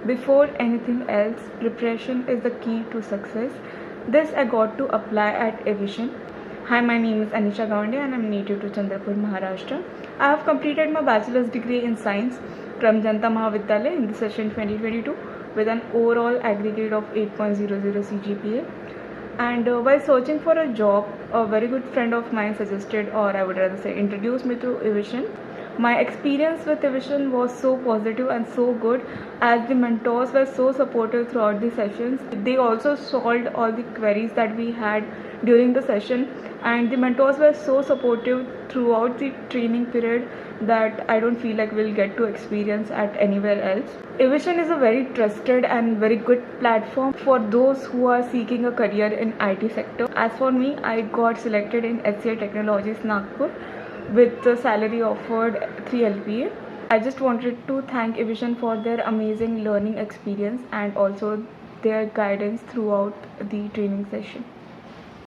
Before anything else, preparation is the key to success. This I got to apply at Evision. Hi, my name is Anisha and I'm native to Chandrapur, Maharashtra. I have completed my bachelor's degree in science from Janta Mahavidyalaya in the session 2022 with an overall aggregate of 8.00 CGPA. And while searching for a job, a very good friend of mine suggested, or I would rather say introduced me to Evision. My experience with Evision was so positive and so good, as the mentors were so supportive throughout the sessions. They also solved all the queries that we had during the session, and the mentors were so supportive throughout the training period that I don't feel like we'll get to experience at anywhere else. Evision is a very trusted and very good platform for those who are seeking a career in IT sector. As for me, I got selected in HCL Technologies Nagpur with the salary offered 3 LPA. I just wanted to thank Evision for their amazing learning experience and also their guidance throughout the training session.